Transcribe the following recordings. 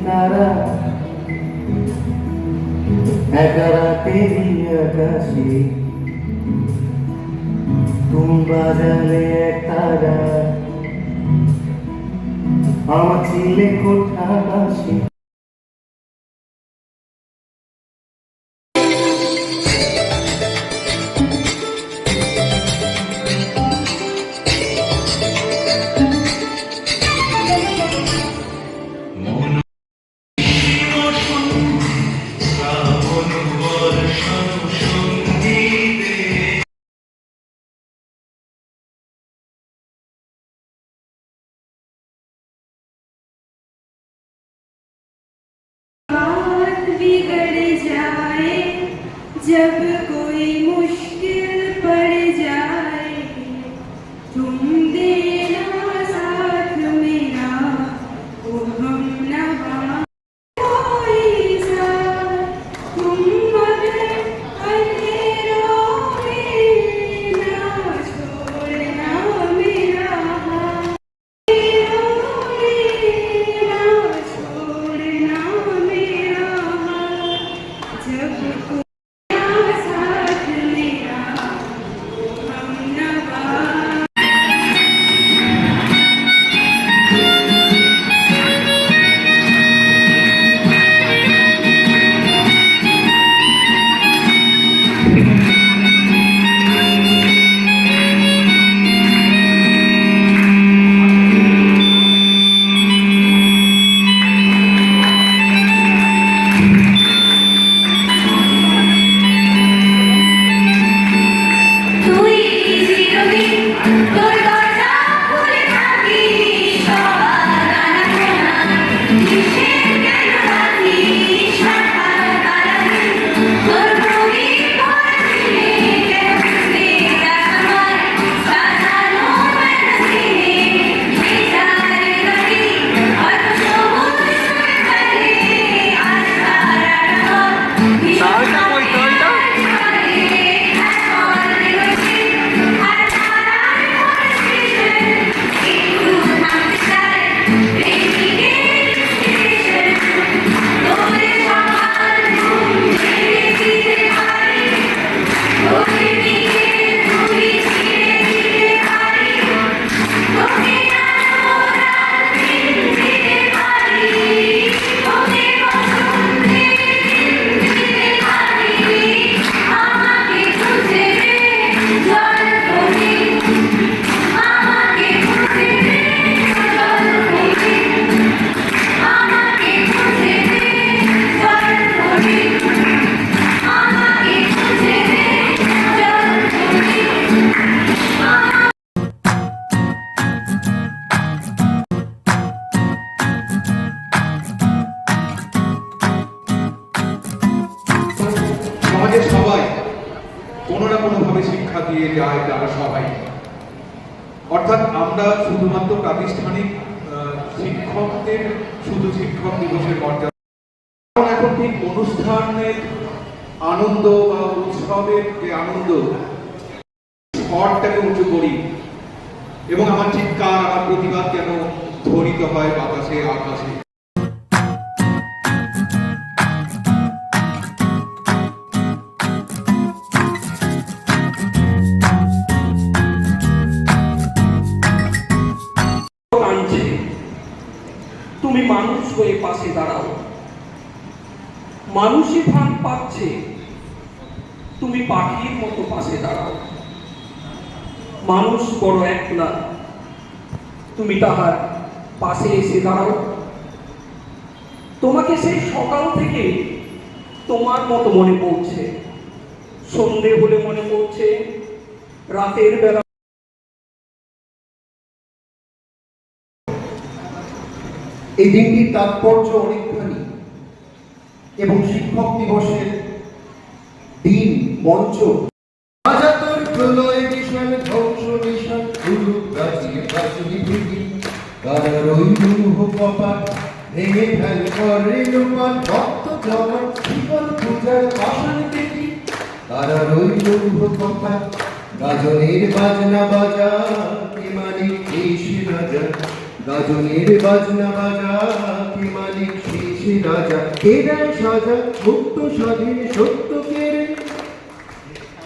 তারা একা রাতেরই আকাশে তুমি বাজালে এক তারা আমার ছিলে কোঠা বাসে जब कोई मुश्किल पड़ जाए तुम देना साथ मेरा वो हम नवा कोई साथ तुम मगर अंधेरों में ना छोड़ना मेरा हाथ अंधेरों में ना छोड़ना मेरा हाथ जब দিয়ে যায় তারা সবাই, অর্থাৎ আমরা শুধুমাত্র প্রাতিষ্ঠানিক শিক্ষকদের শুধু শিক্ষক দিবসের মর্যাদা এখন ঠিক অনুষ্ঠানের আনন্দ বা উৎসবের যে আনন্দ স্তরটাকে উঁচু করি এবং আমার চিৎকার আমার প্রতিবাদ যেন ধ্বনিত হয় বাতাসে আকাশে। তুমি মানুষ হয়ে পাশে দাঁড়াও, মানুষই প্রাণ পাচ্ছে, তুমি পাখির মতো পাশে দাঁড়াও। মানুষ বড় একলা, তুমি তাহার পাশে এসে দাঁড়াও। তোমাকে সেই সকাল থেকে তোমার মতো মনে পড়ছে, সন্ধে হলে মনে পড়ছে, রাতের বেলা। এই দিনটির তাৎপর্য অনেকখানি এবং শিক্ষক দিবসের দিন মঞ্চ আজাতর প্রলয় মিশন ধ্বংস মিশন গুরু প্রাচীর প্রাচীর ভীতি কারা রইল কপাট ভেঙে ফেল করে লোপান ভক্ত জগৎ জীবন পূজার পাষাণ দেখি কারা রইল কপাট গাজনের বাজনা বাজা মানিক এসে রাজা গাজনের বাজনা বাজা কি মালিক শেষে রাজা কে দেয় সাজা মুক্ত স্বাধীন সত্য কেড়ে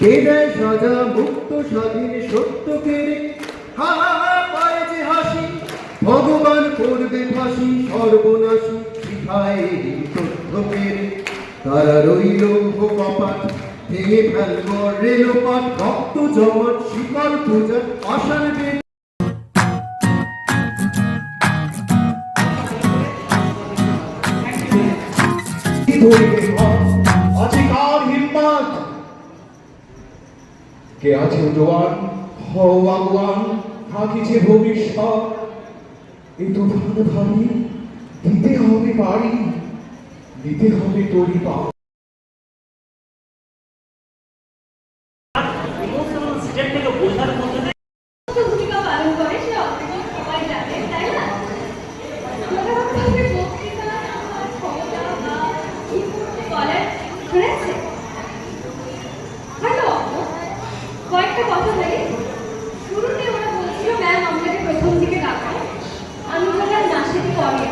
কে দেয় সাজা মুক্ত স্বাধীন সত্য কেড়ে হা হা হা পায় যে হাসি ভগবান করবে ফাঁসি সর্বনাশী শিখায় তথ্য কেড়ে তারা রইল কপাট ভেঙে ফেলব রেলপাট রক্ত জমাট শিকল পূজা আশার বেদ আছে কার হিম্মত কে আছে জোয়ান হও আগুয়ান থাকিছে ভবিষ্যৎ এই তো ধান ভাবি দিতে হবে বাড়ি দিতে হবে তরি পা ভূমিকা পালন করে সে অবশ্যই সবাই জানে, তাই না? মনে করতে হবে বক্তৃতা আমার ক্ষমতা বা কি বলার শুনেছে? হয়তো কয়েকটা কথা বলি। শুরুতে ওরা বলছিল ম্যাম আমাকে প্রথম দিকে ডাকো, আমি বললাম না, সেটি পরে।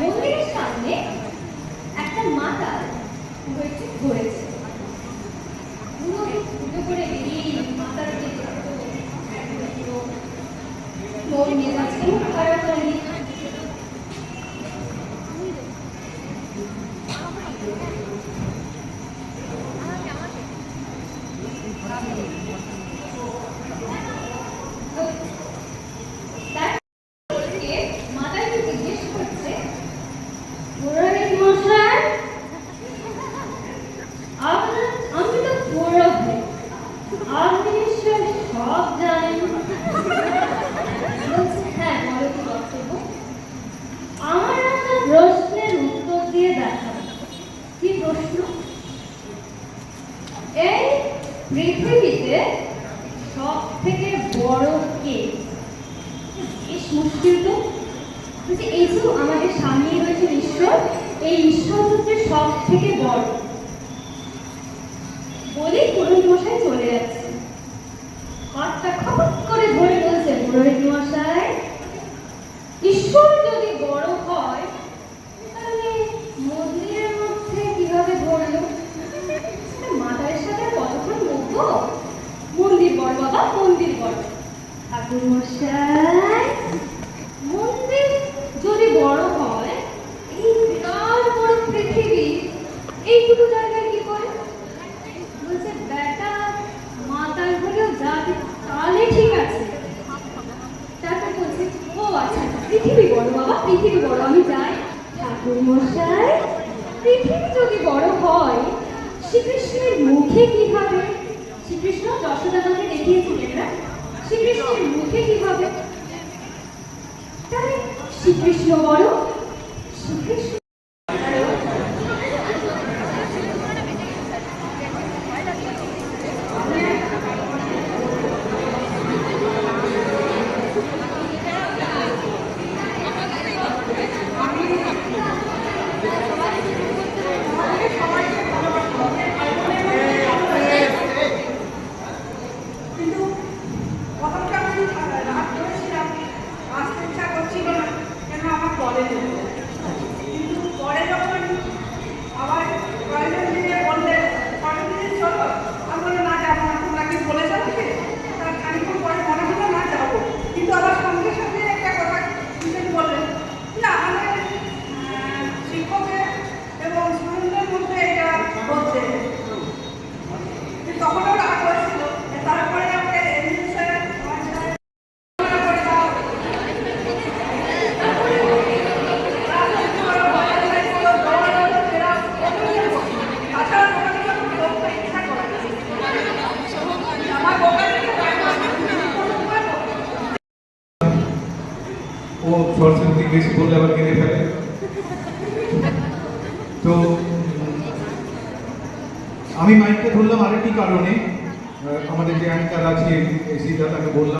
মন্দিরের সামনে একটা মাতা ধরেছে। পুজো করে বেরিয়ে মাতার যে মন মেজাজ খুব খারাপ হয়নি। প্রশ্নের উত্তর দিয়ে দেখা কি প্রশ্ন? এই পৃথিবীতে সব থেকে বড় কে? বেশ মুশকিল তো। এই যে আমাদের সামনে রয়েছে ঈশ্বর, এই ঈশ্বর হচ্ছে সব থেকে বড় বলেই পুরোহিত মশাই চলে যাচ্ছে। হাতটা খপট করে ধরে বলছে, পুরোহিত মশাই, ঈশ্বর যদি বড় হয় তাহলে মন্দিরের মধ্যে কিভাবে ধরলো? মাতারের সাথে কতক্ষণ বলবো? মন্দির বড় বাবা, মন্দির বড়। ঠাকুর মশাই, মন্দির যদি বড় হয়, এই বিরাট বড় পৃথিবী এইটুকু জায়গায় কি করে? বলছে, বেটা মাতার হলেও যাবে, তাহলে ঠিক আছে। তারপর বলছে, ও আচ্ছা, পৃথিবী বড় বাবা, পৃথিবী বড়, আমি যাই। ঠাকুর মশাই, পৃথিবী যদি বড় হয়, শ্রীকৃষ্ণের মুখে কিভাবে? শ্রীকৃষ্ণ যশোদাকে দেখিয়েছিলেন না, শ্রীকৃষ্ণের মুখে কিভাবে? তাহলে শ্রীকৃষ্ণ বড়, শ্রীকৃষ্ণ কলেজে, কিন্তু পরে যখন আবার কয়েকজন মিলে বললেন কলেজে চলো, আমি বললাম না যাবো না, তোমরা কি বলেছো আমাকে? তার খানিক্ষণ পরে মনে হলো না যাবো, কিন্তু আবার সঙ্গে সঙ্গে একটা কথা তিনি বললেন না আমাদের শিক্ষকের এবং স্টুডেন্টদের মধ্যে এটা হচ্ছে। তখন ওরা রাগ হয়েছিল, তারপরে আমাকে এমনি স্যার ও সরস্বতী বেশি বললে আবার কেঁদে ফেলে। তো আমি মাইকটা ধরলাম আরেকটি কারণে, আমাদের যে অ্যাঙ্কার আছে এসিটা তাকে বললাম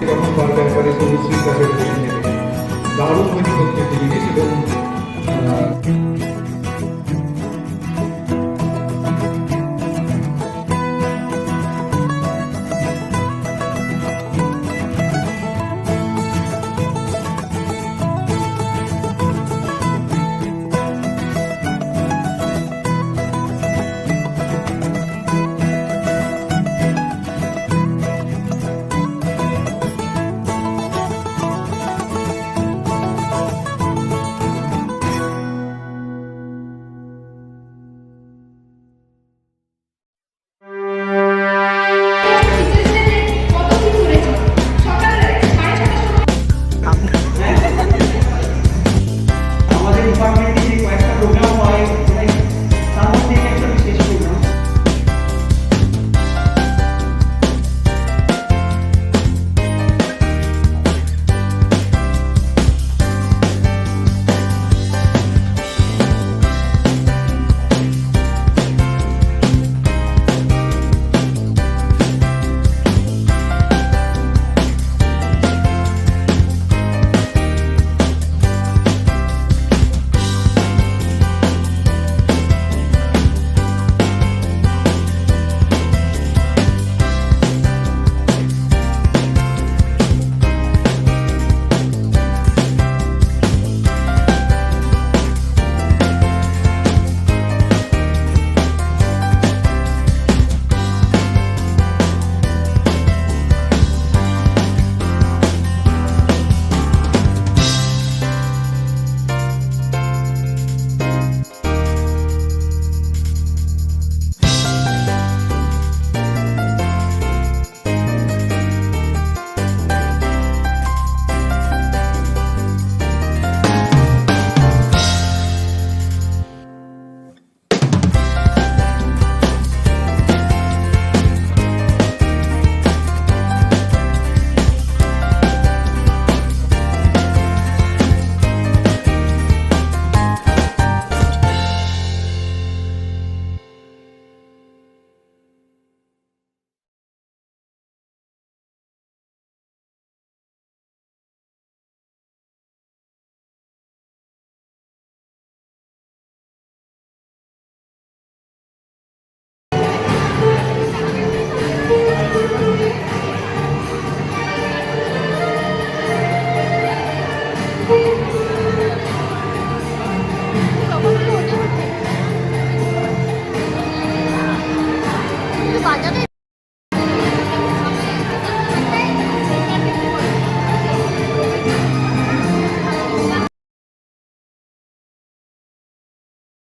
তখন বারবার করে সবুজ কাছে দারুণ হয়েছে প্রত্যেকটি জিনিস এবং